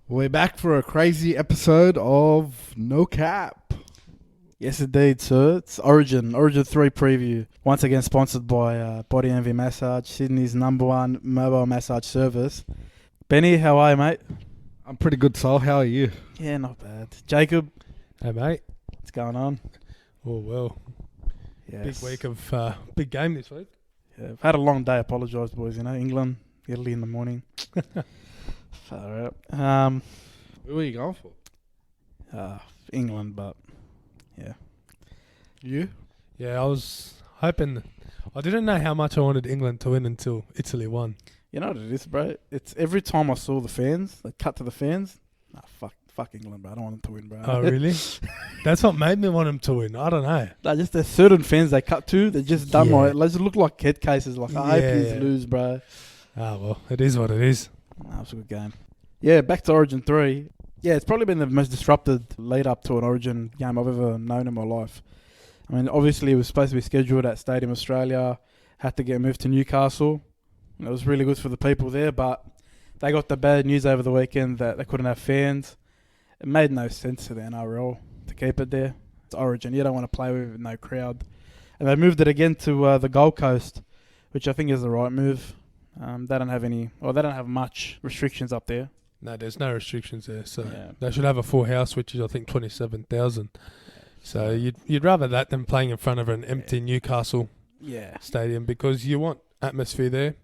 We're back for a crazy episode of No Cap. Yes, indeed, sir. It's Origin 3 preview. Once again, sponsored by Body Envy Massage, Sydney's #1 mobile massage service. Benny, how are you, mate? I'm pretty good, Sol. How are you? Yeah, not bad. Jacob, Hey mate. what's going on? Oh well. Yes. Big week of big game this week. Yeah, I've had a long day. Apologise, boys. England, Italy in the morning. Far out. Who are you going for? England, but yeah. You? Yeah, I was hoping. I didn't know how much I wanted England to win until Italy won. You know what it is, bro? It's every time I saw the fans, they cut to the fans. Nah, fuck England, bro. I don't want them to win, bro. Oh really? That's what made me want them to win. I don't know. Like, just there's certain fans they cut to. They're just done Yeah. like, they just look like head cases. Like, I hope Yeah. you lose, bro. Ah well, it is what it is. Nah, it was a good game. Yeah, back to Origin 3. Yeah, it's probably been the most disrupted lead up to an Origin game I've ever known in my life. I mean, obviously it was supposed to be scheduled at Stadium Australia, had to get moved to Newcastle. It was really good for the people there, but they got the bad news over the weekend that they couldn't have fans. It made no sense to the NRL to keep it there. It's Origin. You don't want to play with no crowd. And they moved it again to the Gold Coast, which I think is the right move. They don't have much restrictions up there. No, there's no restrictions there, so Yeah. they should have a full house, which is I think 27,000. So you'd rather that than playing in front of an empty Newcastle Yeah. stadium because you want atmosphere there.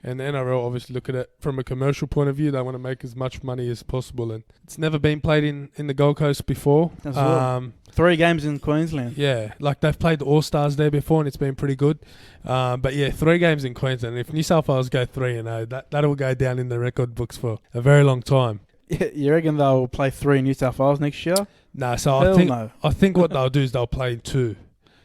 And the NRL obviously look at it from a commercial point of view. They want to make as much money as possible. And it's never been played in the Gold Coast before. As well. 3 games in Queensland. Yeah, like they've played the All-Stars there before and it's been pretty good. But yeah, 3 games in Queensland. If New South Wales go 3-0, that'll go down in the record books for a very long time. Yeah, you reckon they'll play 3 in New South Wales next year? No, so Hell no. I think what they'll do is they'll play 2.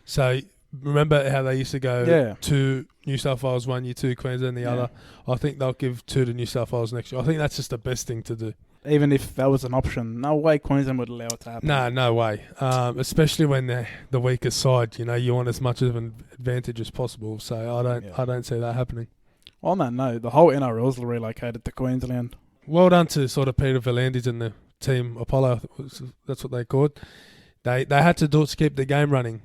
So remember how they used to go 2 New South Wales, 1 year, 2 Queensland, the other. I think they'll give 2 to New South Wales next year. I think that's just the best thing to do. Even if that was an option, no way Queensland would allow it to happen. No way. Especially when they're the weakest side, you want as much of an advantage as possible. So I don't see that happening. Well, no. The whole NRL's relocated to Queensland. Well done to sort of Peter V'landys and the team Apollo. That's what they called. They had to do it to keep the game running.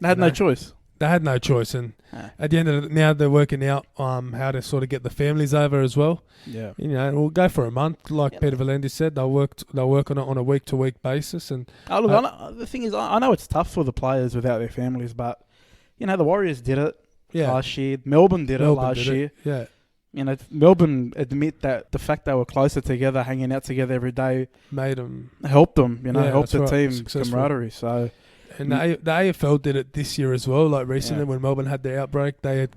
They had no choice. They had no choice, and at the end of it, now they're working out how to sort of get the families over as well. Yeah. We'll go for a month, like Peter V'landys said. They'll work on it on a week-to-week basis. And the thing is, I know it's tough for the players without their families, but the Warriors did it last year. Melbourne did it last year. Yeah. Melbourne admit that the fact they were closer together, hanging out together every day, made them helped them. Helped the team successful. camaraderie. So. And the AFL did it this year as well. Like recently, when Melbourne had their outbreak, a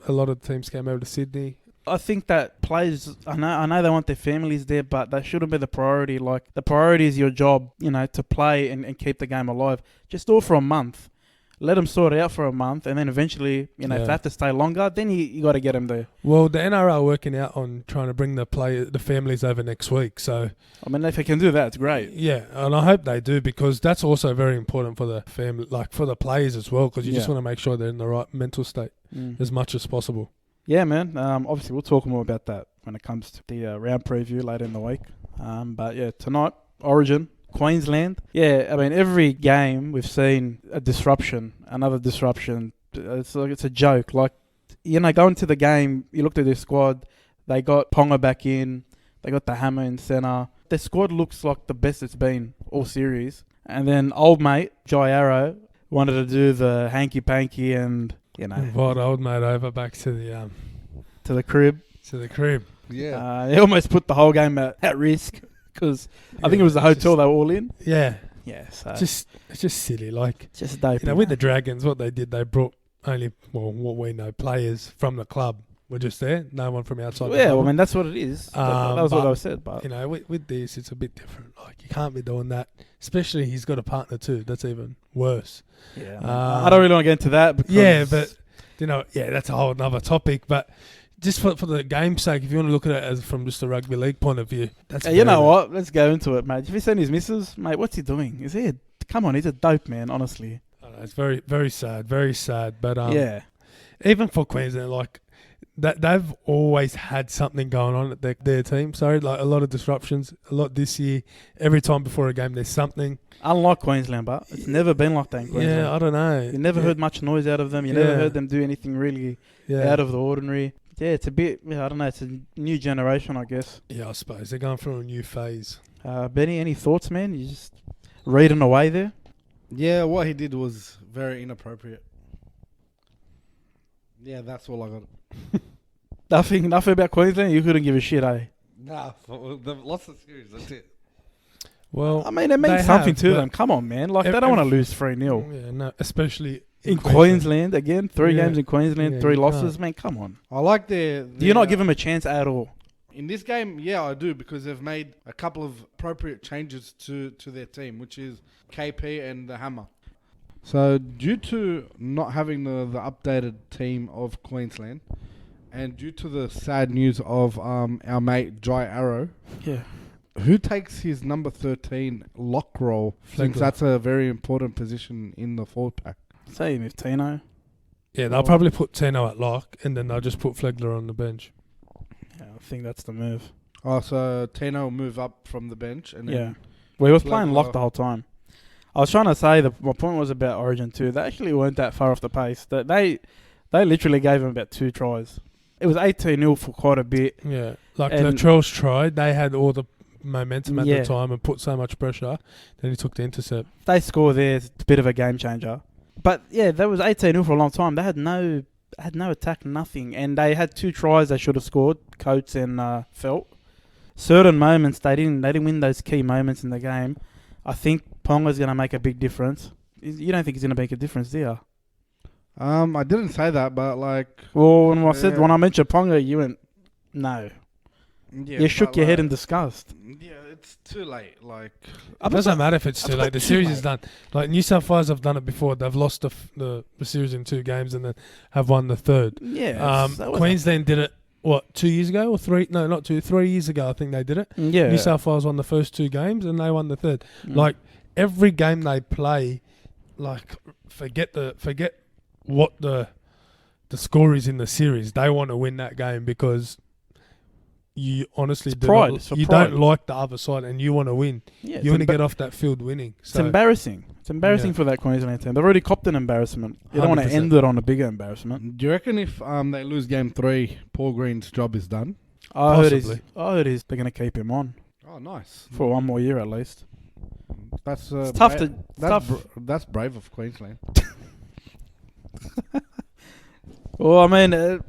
lot of teams came over to Sydney. I think that players, I know they want their families there, but that shouldn't be the priority. Like, the priority is your job, to play and keep the game alive. Just do it for a month. Let them sort it out for a month, and then eventually, if they have to stay longer, then you got to get them there. Well, the NRL are working out on trying to bring the families over next week. So, I mean, if they can do that, it's great. Yeah, and I hope they do because that's also very important for the family, like for the players as well, because you just want to make sure they're in the right mental state as much as possible. Yeah, man. Obviously, we'll talk more about that when it comes to the round preview later in the week. But yeah, tonight, Origin. Queensland. Yeah, I mean, every game we've seen a disruption, another disruption. It's a joke. Like, going to the game, you looked at their squad, they got Ponga back in, they got the Hammer in centre. Their squad looks like the best it's been all series. And then old mate, Jai Arrow, wanted to do the hanky-panky and, Invite old mate over back to the crib. To the crib. Yeah. He almost put the whole game at risk. Because I think it was the hotel they were all in. Yeah. Yeah. So it's just silly. Like, just dope. With the Dragons, what they did, they brought only, what we know, players from the club were just there. No one from outside. Well, I mean, that's what it is. That was what I said. But with this, it's a bit different. Like, you can't be doing that. Especially he's got a partner too. That's even worse. Yeah. I don't really want to get into that. Because that's a whole other topic. But just for the game's sake, if you want to look at it as from just a rugby league point of view, that's you know what? Let's go into it, mate. If you seen his missus, mate, what's he doing? Come on, he's a dope man, honestly. I know, it's very, very sad, very sad. But yeah, even for Queensland, like that they've always had something going on at their team. Sorry, like a lot of disruptions. A lot this year. Every time before a game, there's something. Unlike Queensland, but it's never been like that in Queensland. Yeah, I don't know. You never heard much noise out of them. You never heard them do anything really out of the ordinary. Yeah, it's a bit, I don't know, it's a new generation, I guess. Yeah, I suppose. They're going through a new phase. Benny, any thoughts, man? You just reading away there? Yeah, what he did was very inappropriate. Yeah, that's all I got. Nothing about Queensland? You couldn't give a shit, eh? Nah, they've lost the series, that's it. Well, I mean, it means something to them. Come on, man. Like, they don't want to lose 3-0. Yeah, no, especially in Queensland again. 3 games in Queensland, 3 losses. Man, come on. I like their... Do you not give them a chance at all? In this game, yeah, I do, because they've made a couple of appropriate changes to their team, which is KP and the Hammer. So, due to not having the updated team of Queensland, and due to the sad news of our mate Jai Arrow, who takes his number 13 lock role, since that's a very important position in the forward pack? Same with Tino. Yeah, they'll probably put Tino at lock, and then they'll just put Flegler on the bench. Yeah, I think that's the move. Oh, so Tino will move up from the bench, and then well, he was playing lock the whole time. I was trying to say my point was about Origin 2. They actually weren't that far off the pace. They literally gave him about 2 tries. It was 18-0 for quite a bit. Yeah, like Latrell's tried. They had all the momentum at the time and put so much pressure. Then he took the intercept. They score there. It's a bit of a game changer. But yeah, that was 18-0 for a long time. They had no attack, nothing, and they had 2 tries they should have scored. Coates and Felt. Certain moments they didn't win those key moments in the game. I think Ponga's going to make a big difference. You don't think he's going to make a difference, do you? I didn't say that, but like... Well, when I mentioned Ponga, you went, no. Yeah, you shook your head in disgust. Yeah, it's too late. Like, it doesn't matter if it's too late. The series is done. Like New South Wales have done it before. They've lost the series in 2 games and then have won the 3rd. Yeah. Queensland did it, 2 years ago or 3? No, not 2. 3 years ago, I think they did it. Yeah. New South Wales won the first 2 games and they won the 3rd. Like every game they play, like forget what the score is in the series. They want to win that game because you honestly don't like the other side and you want to win. Yeah, you want to get off that field winning. So it's embarrassing. It's embarrassing for that Queensland team. They've already copped an embarrassment. You don't want to end it on a bigger embarrassment. Do you reckon if they lose game 3, Paul Green's job is done? I heard they're going to keep him on. Oh, nice. For 1 more year at least. That's tough. That's brave of Queensland. Well, I mean,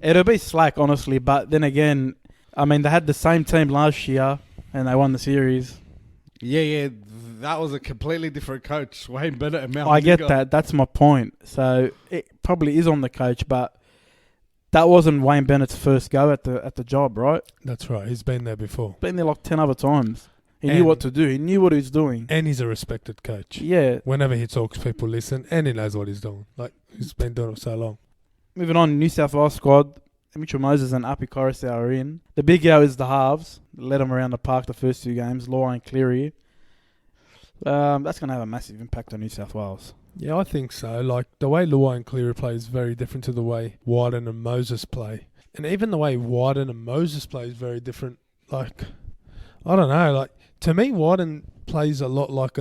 it'll be slack, honestly. But then again, I mean, they had the same team last year and they won the series. Yeah, that was a completely different coach. Wayne Bennett and Mount. I get that. That's my point. So it probably is on the coach, but that wasn't Wayne Bennett's first go at the job, right? That's right. He's been there before. Been there like 10 other times. He knew what to do. He knew what he was doing. And he's a respected coach. Yeah. Whenever he talks, people listen, and he knows what he's doing. Like, he's been doing it for so long. Moving on, New South Wales squad. Mitchell Moses and Api Coruscant are in. The big go is the halves. Led them around the park the first 2 games. Law and Cleary. That's going to have a massive impact on New South Wales. Yeah, I think so. Like, the way Luai and Cleary play is very different to the way Wyden and Moses play. And even the way Wyden and Moses play is very different. Like, I don't know. Like, to me, Wyden plays a lot like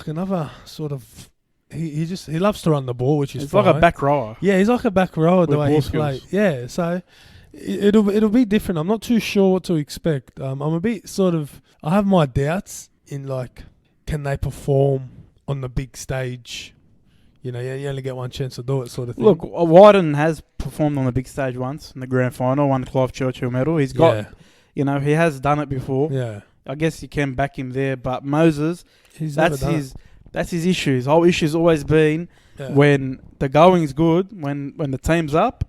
another sort of... He loves to run the ball, which is fine. Like a back rower. Yeah, he's like a back rower the way he plays. Yeah, so it'll be different. I'm not too sure what to expect. I'm a bit sort of... I have my doubts in, like, can they perform on the big stage? You know, you only get one chance to do it, sort of thing. Look, Wyden has performed on the big stage once in the grand final, won the Clive Churchill medal. He's got, he has done it before. Yeah. I guess you can back him there, but Moses, that's his issue. His whole issue's always been when the going's good, when the team's up,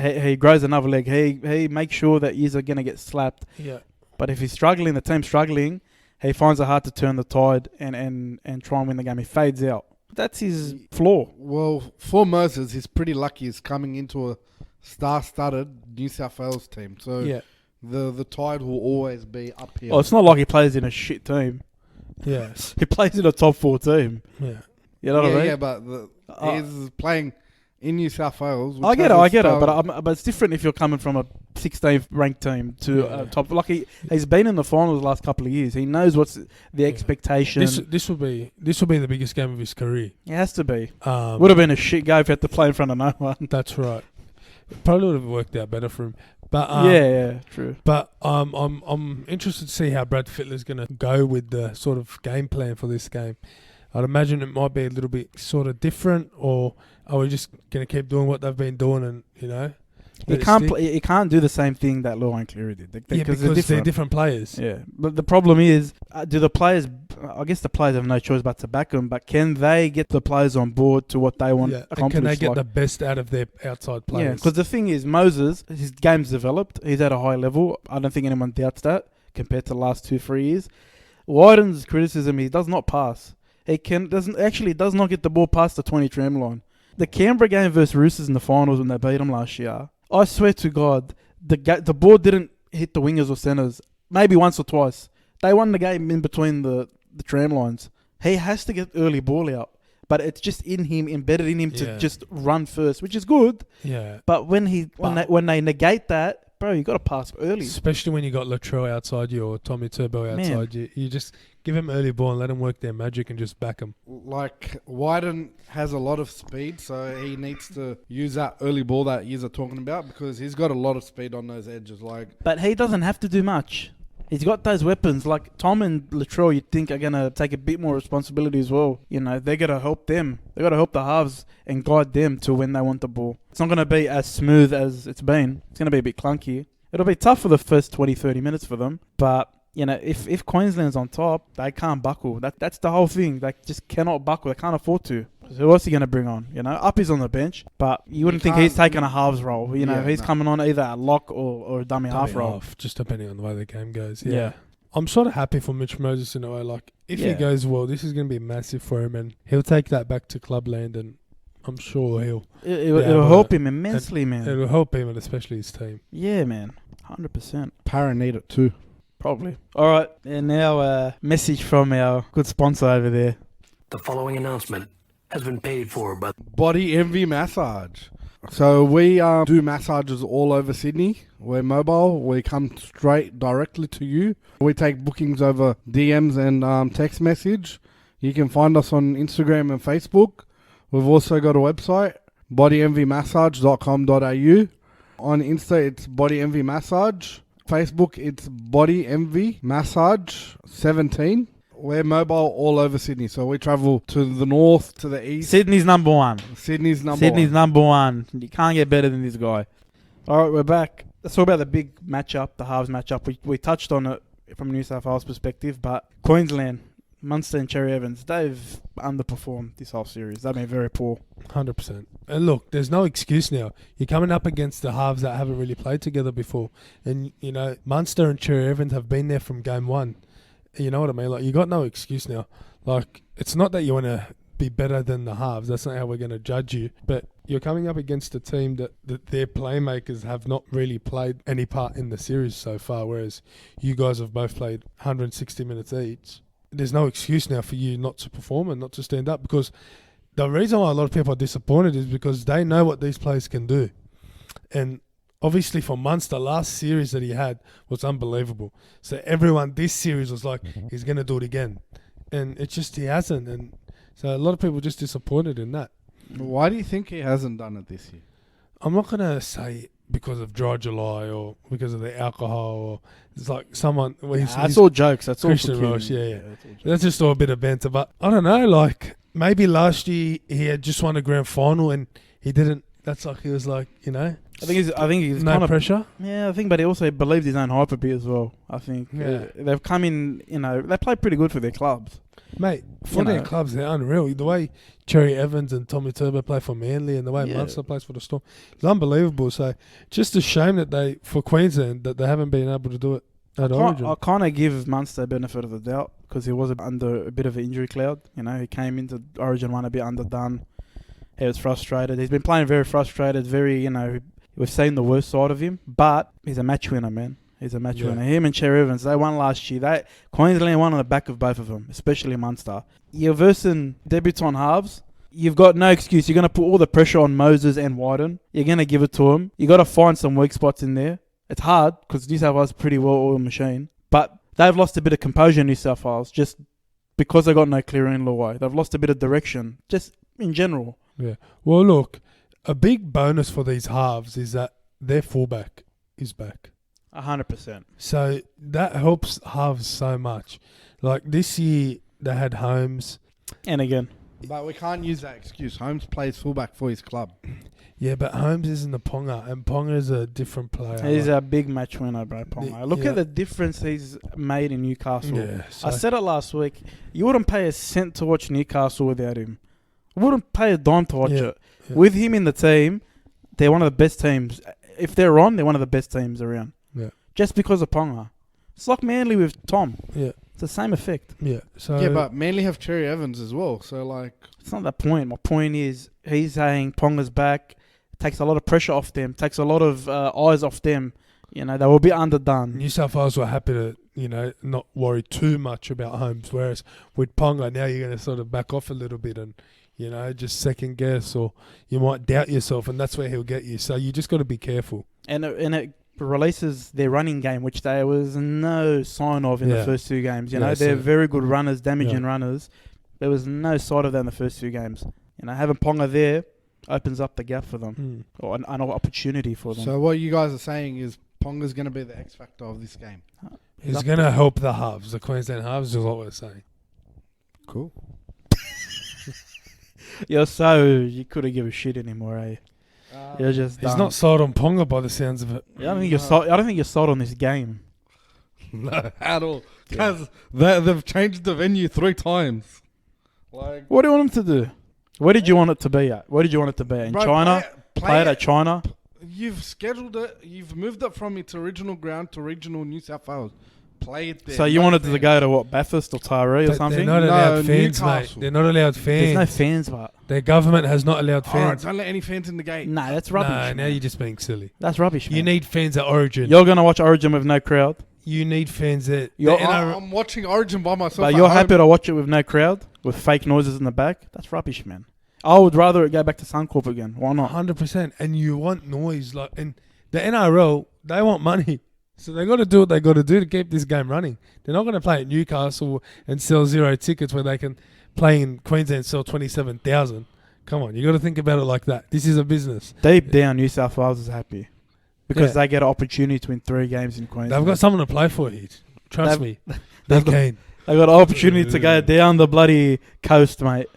he grows another leg. He makes sure that he's going to get slapped. Yeah. But if he's struggling, the team's struggling, he finds it hard to turn the tide and try and win the game. He fades out. That's his flaw. Well, for Moses, he's pretty lucky. He's coming into a star-studded New South Wales team. So the tide will always be up here. Oh, it's not like he plays in a shit team. Yeah. He plays in a top 4 team. Yeah. You know what I mean? Yeah, but he's playing in New South Wales. I get it, but it's different if you're coming from a 16th ranked team to top. Like he's been in the finals the last couple of years. He knows what's the expectation. This will be the biggest game of his career. It has to be. Would have been a shit game if he had to play in front of no one. That's right. Probably would have worked out better for him. But true. But I'm interested to see how Brad Fittler's going to go with the sort of game plan for this game. I'd imagine it might be a little bit sort of different, or are we just going to keep doing what they've been doing and, He can't do the same thing that Luai Cleary did. Because they're different players. Yeah, but the problem is, do the players... I guess the players have no choice but to back them, but can they get the players on board to what they want accomplished? And can they get the best out of their outside players? Yeah, because the thing is, Moses, his game's developed. He's at a high level. I don't think anyone doubts that compared to the last 2-3 years. Wyden's criticism, he does not pass. He does not get the ball past the 20 tram line. The Canberra game versus Roosters in the finals when they beat them last year, I swear to God, the ball didn't hit the wingers or centres. Maybe once or twice. They won the game in between the tram lines. He has to get early ball out, but it's just in him, embedded in him to just run first, which is good. Yeah. But when they negate that, bro, you got to pass early. Especially when you got Latrell outside you or Tommy Turbo outside you. You just give him early ball and let them work their magic and just back them. Like, Wyden has a lot of speed, so he needs to use that early ball that you're talking about because he's got a lot of speed on those edges. But he doesn't have to do much. He's got those weapons. Like Tom and Latrell, you'd think are going to take a bit more responsibility as well. They're going to help them. They've got to help the halves and guide them to when they want the ball. It's not going to be as smooth as it's been. It's going to be a bit clunky. It'll be tough for the first 20, 30 minutes for them. But, if Queensland's on top, they can't buckle. That's the whole thing. They just cannot buckle. They can't afford to. Who else are you going to bring on? Uppy's on the bench, but you wouldn't think he's taking a halves role. He's coming on either a lock or a dummy half role. Just depending on the way the game goes. Yeah. I'm sort of happy for Mitch Moses in a way. Like, if he goes well, this is going to be massive for him, and he'll take that back to clubland, and I'm sure it'll help him immensely, man. It'll help him, and especially his team. Yeah, man. 100%. Para need it too. Probably. All right, and now a message from our good sponsor over there. The following announcement has been paid for by Body Envy Massage. So we do massages all over Sydney. We're mobile. We come straight directly to you. We take bookings over DMs and text message. You can find us on Instagram and Facebook. We've also got a website, bodyenvymassage.com.au. On Insta, it's Body Envy Massage. Facebook, it's Body Envy Massage 17. We're mobile all over Sydney, so we travel to the north, to the east. Sydney's number one. Sydney's number one. You can't get better than this guy. All right, we're back. Let's talk about the big matchup, the halves matchup. We touched on it from New South Wales perspective, but Queensland, Munster and Cherry Evans, they've underperformed this whole series. They've been very poor. 100%. And look, there's no excuse now. You're coming up against the halves that haven't really played together before. And, Munster and Cherry Evans have been there from game one. You know what I mean? Like, you got no excuse now. Like, it's not that you want to be better than the halves. That's not how we're going to judge you. But you're coming up against a team that their playmakers have not really played any part in the series so far, whereas you guys have both played 160 minutes each. There's no excuse now for you not to perform and not to stand up, because the reason why a lot of people are disappointed is because they know what these players can do. And obviously for Munster, last series that he had was unbelievable. So everyone, this series was like, he's going to do it again. And it's just he hasn't. And so a lot of people are just disappointed in that. Why do you think he hasn't done it this year? I'm not going to say because of dry July or because of the alcohol, or it's like someone... That's all jokes. That's all Christian Roche, yeah. That's just all a bit of banter. But I don't know, like maybe last year he had just won a grand final and he didn't... That's like, he was like, I think he's no kind of pressure. Yeah, I think, but he also believed his own hype a bit as well. I think they've come in. They play pretty good for their clubs, mate. For their clubs, they're unreal. The way Cherry Evans and Tommy Turbo play for Manly, and the way Munster plays for the Storm, it's unbelievable. So, just a shame that for Queensland that they haven't been able to do it at Origin. I kind of give Munster a benefit of the doubt because he was under a bit of an injury cloud. He came into Origin 1 a bit underdone. He was frustrated. He's been playing very frustrated. We've seen the worst side of him, but he's a match winner, man. He's a match winner. Him and Cherry Evans, they won last year. Queensland won on the back of both of them, especially Munster. You're versing debutant halves. You've got no excuse. You're going to put all the pressure on Moses and Wyden. You're going to give it to him. You got to find some weak spots in there. It's hard because New South Wales is a pretty well-oiled machine. But they've lost a bit of composure in New South Wales just because they got no clear in Luai. They've lost a bit of direction just in general. Yeah. Well, look, a big bonus for these halves is that their fullback is back. 100%. So that helps halves so much. Like this year, they had Holmes. And again. But we can't use that excuse. Holmes plays fullback for his club. Yeah, but Holmes isn't a Ponga, and Ponga's a different player. He's a big match winner, bro, Ponga. Look at the difference he's made in Newcastle. Yeah, so I said it last week. You wouldn't pay a cent to watch Newcastle without him. You wouldn't pay a dime to watch it. Yeah. With him in the team, they're one of the best teams. If they're on, they're one of the best teams around. Yeah. Just because of Ponga. It's like Manly with Tom. Yeah. It's the same effect. Yeah. So Yeah, but Manly have Cherry Evans as well. So, like... It's not that point. My point is, he's saying Ponga's back. Takes a lot of pressure off them. Takes a lot of eyes off them. You know, they will be underdone. New South Wales were happy to, not worry too much about Holmes. Whereas with Ponga, now you're going to sort of back off a little bit and, just second guess, or you might doubt yourself, and that's where he'll get you. So you just got to be careful. And it releases their running game, which there was no sign of in the first two games. They're very good runners, damaging runners. There was no sight of that in the first two games. Having Ponga there opens up the gap for them, or an opportunity for them. So what you guys are saying is Ponga's going to be the X factor of this game. He's going to help the halves, the Queensland halves, is what we're saying. Cool. You couldn't give a shit anymore, eh? You're just he's done. not sold on Ponga by the sounds of it. I don't think you're sold on this game. No, at all. Because they've changed the venue 3 times. Like, what do you want them to do? Where did you want it to be at? Where did you want it to be? In China? Play it at China? You've scheduled it. You've moved it from its original ground to regional New South Wales. Play it there. So you wanted to go to what, Bathurst or Taree or something? They're not allowed fans, mate. They're not allowed fans. There's no fans, but their government has not allowed fans. Alright, don't let any fans in the gate. No, that's rubbish. No, now you're just being silly. That's rubbish, man. You need fans at Origin. You're going to watch Origin with no crowd? You need fans at... I'm watching Origin by myself. But you're happy to watch it with no crowd? With fake noises in the back? That's rubbish, man. I would rather it go back to Suncorp again. Why not? 100%. And you want noise. And the NRL, they want money. So they got to do what they got to do to keep this game running. They're not going to play at Newcastle and sell 0 tickets where they can play in Queensland and sell 27,000. Come on, you got to think about it like that. This is a business. Deep down, New South Wales is happy because they get an opportunity to win 3 games in Queensland. They've got someone to play for here. Trust me. They're keen. They got an opportunity to go down the bloody coast, mate,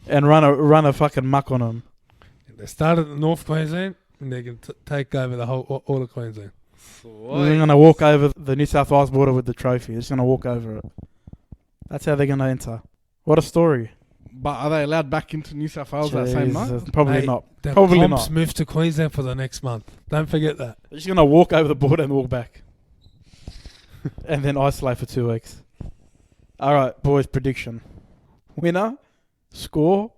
and run a fucking muck on them. They started at North Queensland and they can take over the whole all of Queensland. They're going to walk over the New South Wales border with the trophy. They're just going to walk over it. That's how they're going to enter. What a story. But are they allowed back into New South Wales that same night? Probably not. The Probably comps not. move to Queensland for the next month. Don't forget that. They're just going to walk over the border and walk back. And then isolate for 2 weeks. All right, boys, prediction. Winner, score,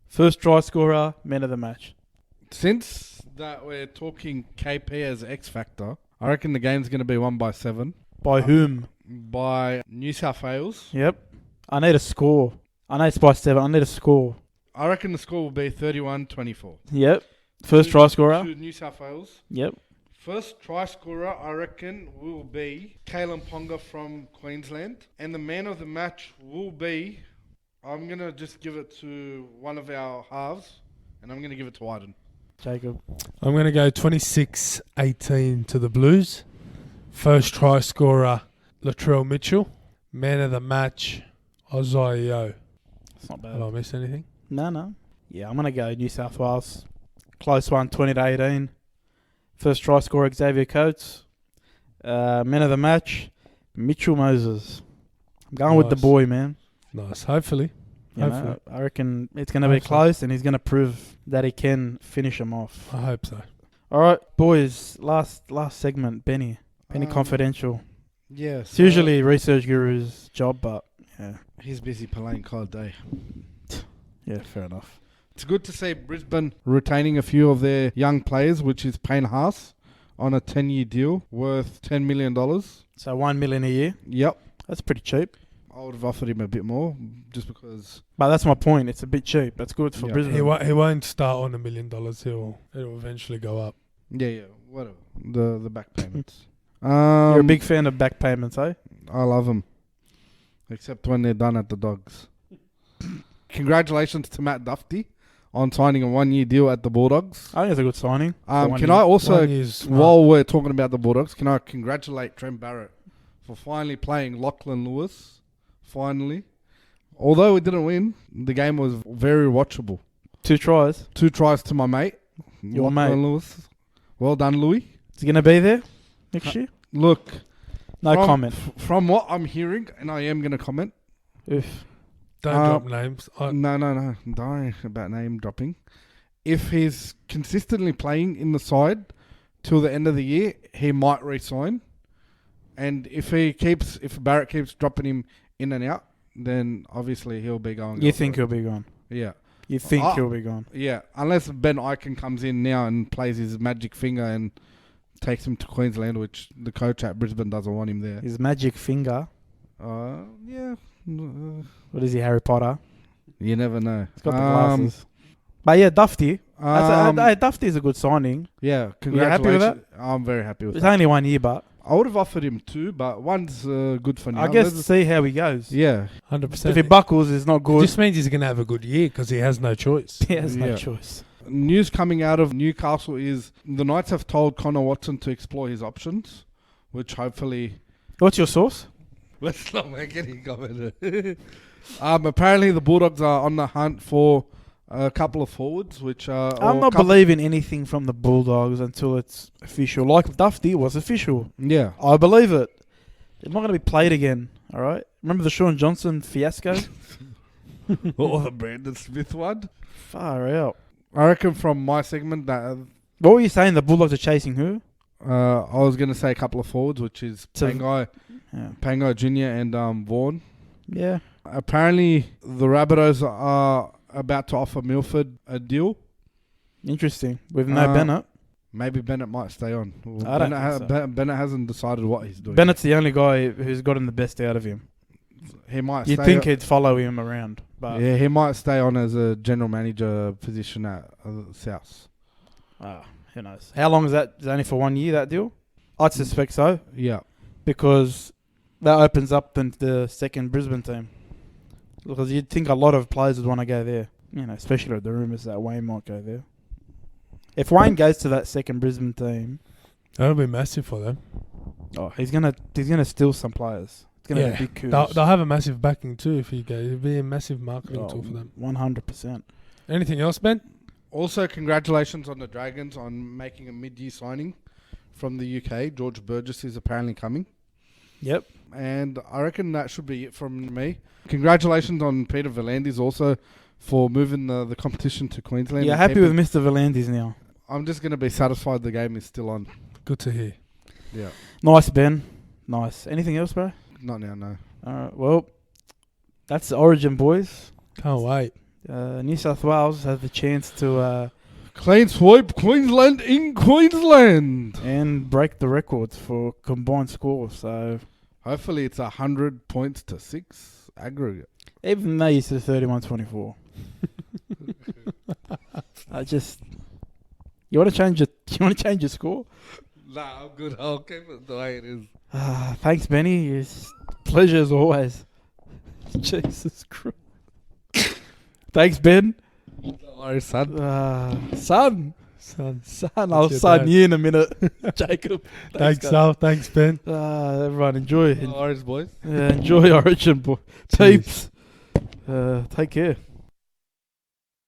first try scorer, man of the match. Since that we're talking KP as X factor, I reckon the game's going to be won by 7. By whom? By New South Wales. Yep. I need a score. I know it's by 7. I need a score. I reckon the score will be 31-24. Yep. First try scorer. To New South Wales. Yep. First try scorer, I reckon, will be Kalen Ponga from Queensland. And the man of the match will be, I'm going to just give it to one of our halves, and I'm going to give it to Wyden. Jacob. I'm going to go 26-18 to the Blues. First try scorer, Latrell Mitchell. Man of the match, Isaiah. That's not bad. Did I miss anything? No. Yeah, I'm going to go New South Wales. Close one, 20-18. First try scorer, Xavier Coates. Man of the match, Mitchell Moses. I'm going with the boy, man. Nice. Hopefully. I reckon it's going to be close, and he's going to prove that he can finish him off. I hope so. All right, boys. Last segment, Benny. Benny Confidential. Yeah. It's usually Research Guru's job, but yeah. He's busy playing Card Day. Yeah, fair enough. It's good to see Brisbane retaining a few of their young players, which is Payne Haas, on a 10-year deal worth $10 million. So $1 million a year? Yep. That's pretty cheap. I would have offered him a bit more, just because. But that's my point. It's a bit cheap. That's good for Brisbane. He won't start on $1 million. It'll eventually go up. Yeah, whatever. The back payments. You're a big fan of back payments, eh? I love them, except when they're done at the Dogs. Congratulations to Matt Duffy on signing a 1-year deal at the Bulldogs. I think it's a good signing. Can I also, while we're talking about the Bulldogs, can I congratulate Trent Barrett for finally playing Lachlan Lewis? Finally. Although we didn't win, the game was very watchable. 2 tries. 2 tries to my mate. Your Lachlan mate. Lewis. Well done, Louis. Is he going to be there next year? Look. No comment. From what I'm hearing, and I am going to comment. Oof. Don't drop names. No. Don't worry about name dropping. If he's consistently playing in the side till the end of the year, he might re-sign. And if Barrett keeps dropping him in and out, then obviously he'll be going. You think he'll be gone? Yeah. You think he'll be gone? Yeah. Unless Ben Eichen comes in now and plays his magic finger and takes him to Queensland, which the coach at Brisbane doesn't want him there. His magic finger? Yeah. What is he, Harry Potter? You never know. He's got the glasses. But yeah, Dufty. Dufty is a good signing. Yeah. You happy with that? I'm very happy with It's that. only 1 year, but I would have offered him 2, but one's good for now. I guess to see how he goes. Yeah. 100%. If he buckles, it's not good. This means he's going to have a good year because he has no choice. He has no Yeah. choice. News coming out of Newcastle is the Knights have told Connor Watson to explore his options, which hopefully... What's your source? Let's not make any comment. Apparently the Bulldogs are on the hunt for a couple of forwards, which are... I'm not believing anything from the Bulldogs until it's official. Like Dufty was official. Yeah. I believe it. It's not going to be played again, all right? Remember the Sean Johnson fiasco? Or the Brandon Smith one. Far out. I reckon from my segment that... What were you saying? The Bulldogs are chasing who? I was going to say a couple of forwards, which is Pangai Jr. and Vaughan. Yeah. Apparently, the Rabbitohs are about to offer Milford a deal. Interesting. With no Bennett. Maybe Bennett might stay on. I don't think so. Bennett hasn't decided what he's doing. Bennett's the only guy who's gotten the best out of him. He might. You'd think he'd follow him around, but yeah, he might stay on as a general manager position at South. Who knows? How long is that? Is it only for 1 year, that deal? I'd suspect so. Yeah. Because that opens up the second Brisbane team. Because you'd think a lot of players would want to go there. You know, especially with the rumours that Wayne might go there. If Wayne goes to that second Brisbane team, that'll be massive for them. Oh, he's gonna steal some players. It's gonna be a big coup. They'll have a massive backing too if he goes. It'll be a massive marketing tool for them. 100%. Anything else, Ben? Also, congratulations on the Dragons on making a mid-year signing from the UK. George Burgess is apparently coming. Yep. And I reckon that should be it from me. Congratulations on Peter V'landys also for moving the competition to Queensland. You're happy with Mr. V'landys now? I'm just going to be satisfied the game is still on. Good to hear. Yeah. Nice, Ben. Nice. Anything else, bro? Not now, no. All right. Well, that's the Origin, boys. Can't wait. New South Wales have the chance to... clean sweep Queensland in Queensland. And break the records for combined score. So hopefully it's 100 points to 6 aggregate. Even though you said 31-24. You want to change your score? Nah, I'm good. I'll keep it the way it is. Thanks, Benny. It's a pleasure as always. Jesus Christ. Thanks, Ben. Sorry, son. Son. I'll sign you in a minute, Jacob. Thanks, Sal. Thanks, Ben. Everyone, enjoy. Orange boys. Enjoy Origin, peeps. Take care.